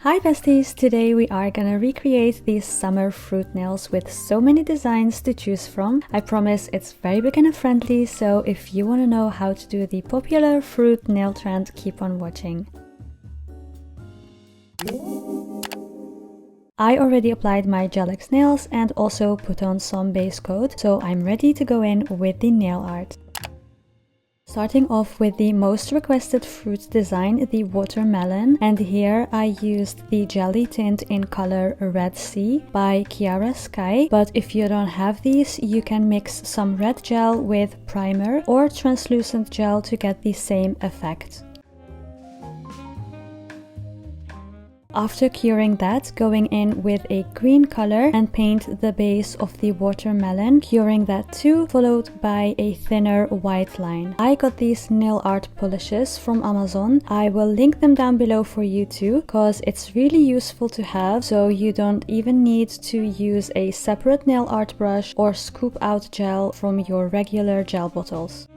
Hi besties! Today we are gonna recreate these summer fruit nails with so many designs to choose from. I promise it's very beginner friendly, so if you wanna know how to do the popular fruit nail trend, keep on watching. I already applied my Gel-X nails and also put on some base coat, so I'm ready to go in with the nail art. Starting off with the most requested fruit design, the watermelon, and here I used the jelly tint in color Red Sea by Kiara Sky, but if you don't have these, you can mix some red gel with primer or translucent gel to get the same effect. After curing that, going in with a green color and paint the base of the watermelon, curing that too, followed by a thinner white line. I got these nail art polishes from Amazon. I will link them down below for you too, because it's really useful to have, so you don't even need to use a separate nail art brush or scoop out gel from your regular gel bottles.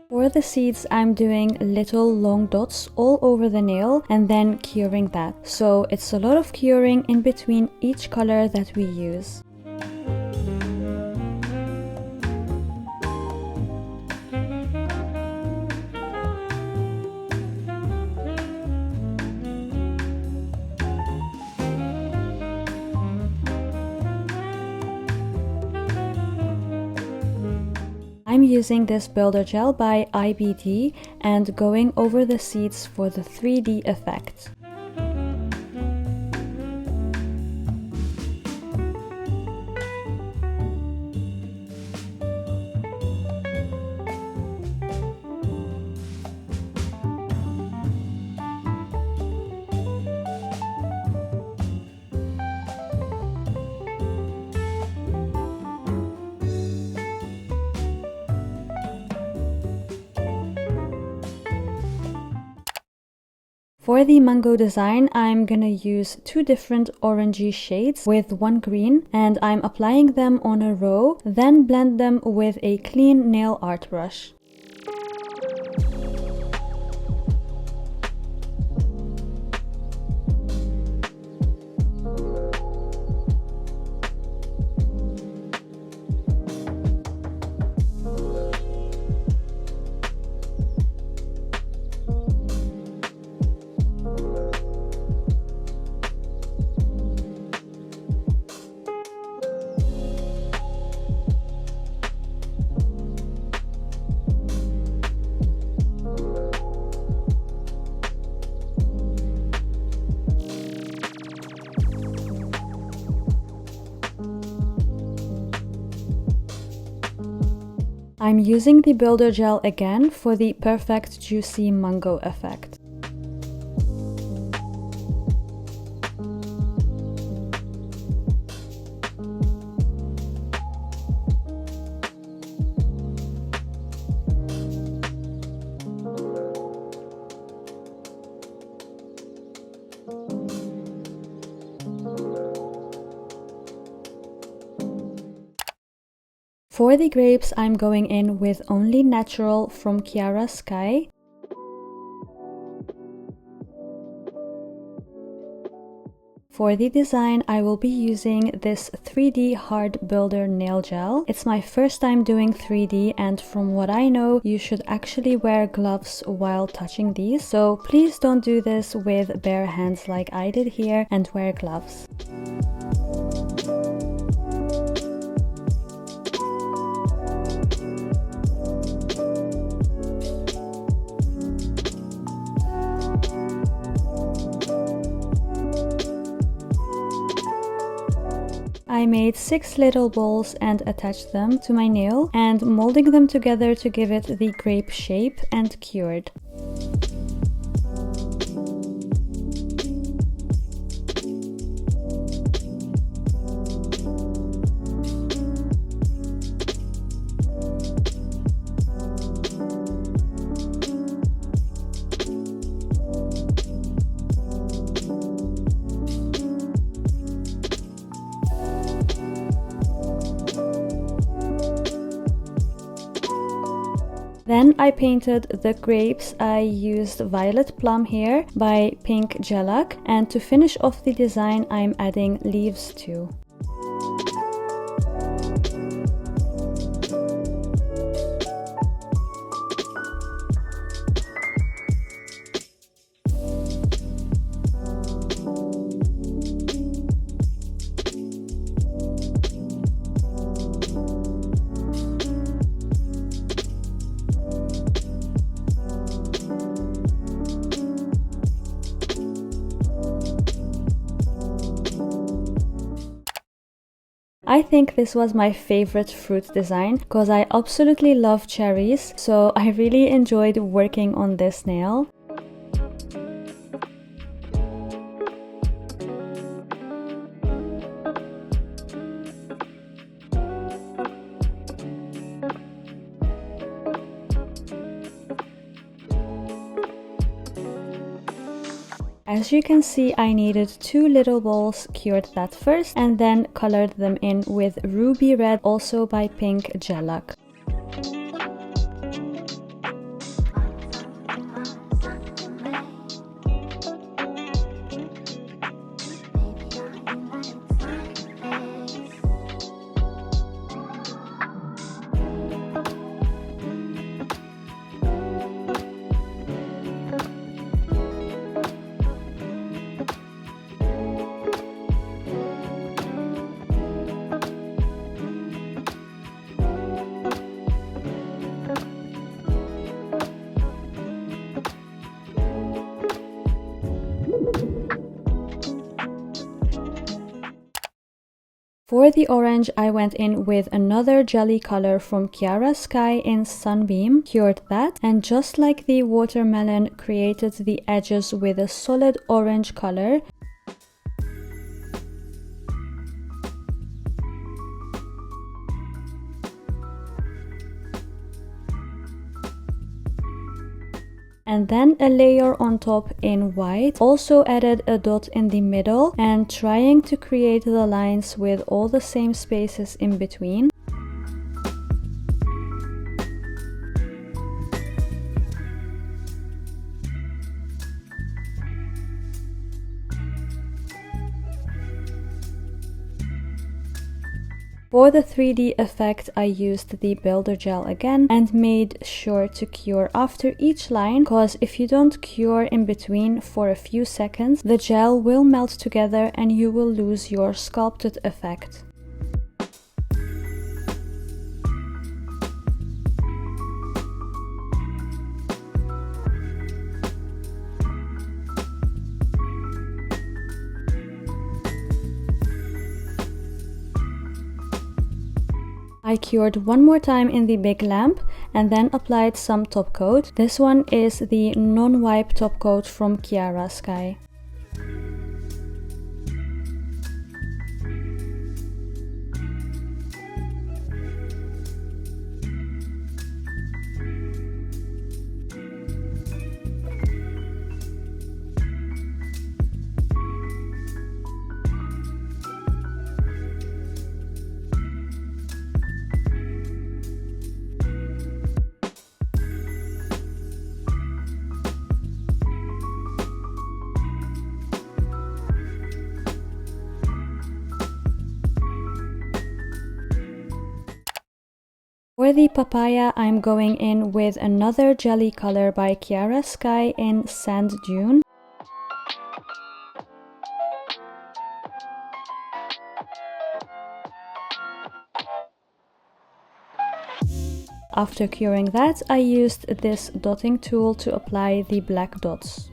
For the seeds, I'm doing little long dots all over the nail and then curing that. So it's a lot of curing in between each color that we use. I'm using this builder gel by IBD and going over the seeds for the 3D effect. For the mango design, I'm gonna use two different orangey shades with one green, and I'm applying them on a row, then blend them with a clean nail art brush. I'm using the builder gel again for the perfect juicy mango effect. For the grapes, I'm going in with Only Natural from Kiara Sky. For the design, I will be using this 3D hard builder nail gel. It's my first time doing 3D, and from what I know, you should actually wear gloves while touching these. So please don't do this with bare hands like I did here, and wear gloves. I made 6 little balls and attached them to my nail, and molding them together to give it the grape shape, and cured. When I painted the grapes, I used Violet Plum here by Pink Gelac, and to finish off the design, I'm adding leaves too. I think this was my favorite fruit design because I absolutely love cherries, so I really enjoyed working on this nail. As you can see, I needed 2 little balls, cured that first, and then colored them in with ruby red, also by Pink Gelac. For the orange, I went in with another jelly color from Chiara Sky in Sunbeam, cured that, and just like the watermelon, created the edges with a solid orange color. And then a layer on top in white. Also added a dot in the middle and trying to create the lines with all the same spaces in between. For the 3D effect, I used the builder gel again and made sure to cure after each line, because if you don't cure in between for a few seconds, the gel will melt together and you will lose your sculpted effect. I cured one more time in the big lamp and then applied some top coat. This one is the non-wipe top coat from Chiara Sky. For the papaya, I'm going in with another jelly color by Chiara Sky in Sand Dune. After curing that, I used this dotting tool to apply the black dots.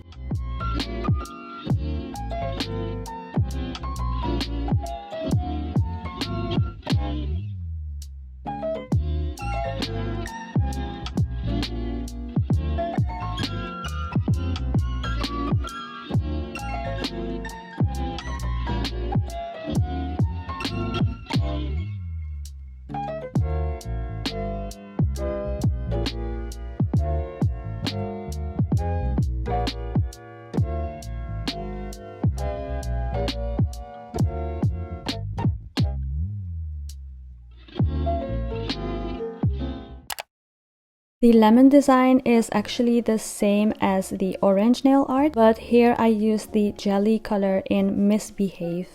The lemon design is actually the same as the orange nail art, but here I used the jelly color in Misbehave.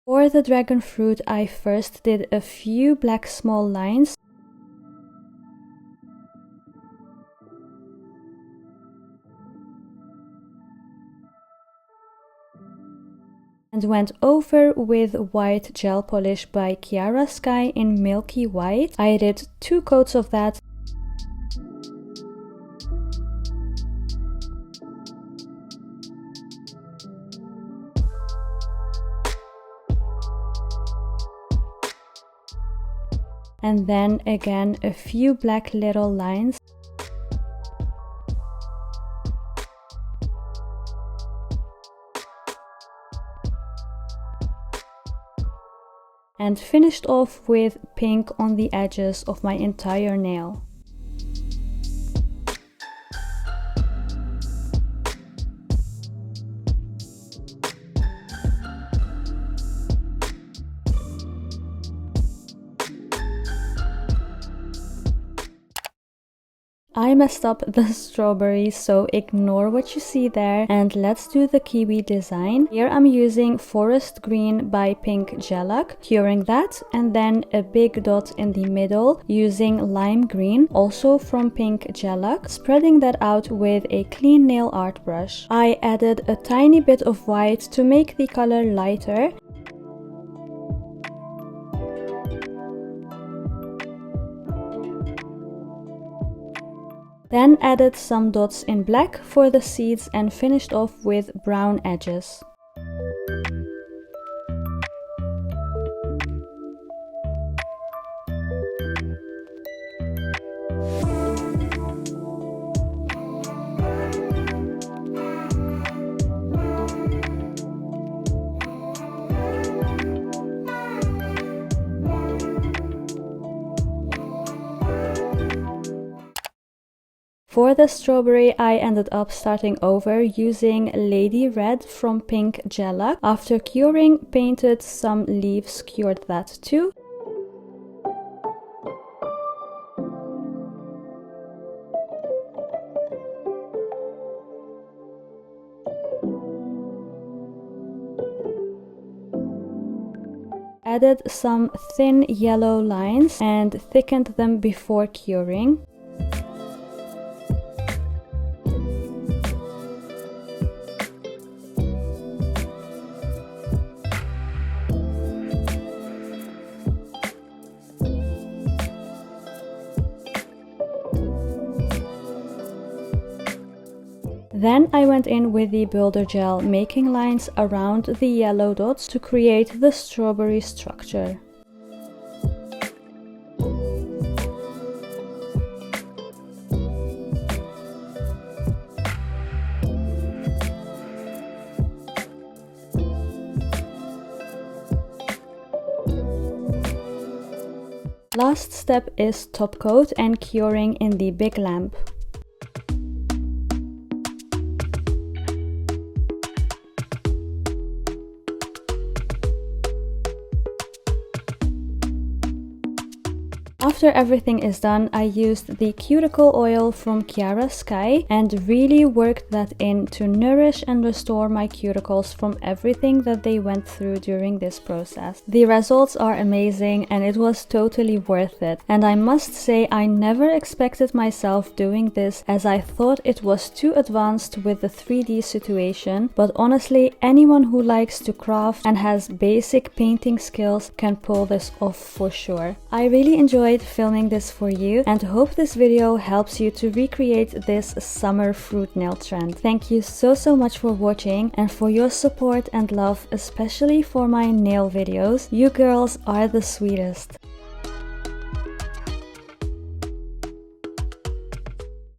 For the dragon fruit, I first did a few black small lines and went over with white gel polish by Kiara Sky in Milky White. I did 2 coats of that. And then again a few black little lines. And finished off with pink on the edges of my entire nail. I messed up the strawberry, so ignore what you see there, and let's do the kiwi design. Here I'm using forest green by Pink Gelac, curing that, and then a big dot in the middle using lime green, also from Pink Gelac, spreading that out with a clean nail art brush. I added a tiny bit of white to make the color lighter. Then added some dots in black for the seeds and finished off with brown edges. For the strawberry, I ended up starting over using Lady Red from Pink Gelac. After curing, painted some leaves, cured that too. Added some thin yellow lines and thickened them before curing. Then I went in with the builder gel, making lines around the yellow dots to create the strawberry structure. Last step is top coat and curing in the big lamp. After everything is done, I used the cuticle oil from Chiara Sky and really worked that in to nourish and restore my cuticles from everything that they went through during this process. The results are amazing and it was totally worth it. And I must say I never expected myself doing this, as I thought it was too advanced with the 3D situation, but honestly anyone who likes to craft and has basic painting skills can pull this off for sure. I really enjoyed filming this for you and hope this video helps you to recreate this summer fruit nail trend. Thank you so much for watching and for your support and love, especially for my nail videos. You girls are the sweetest.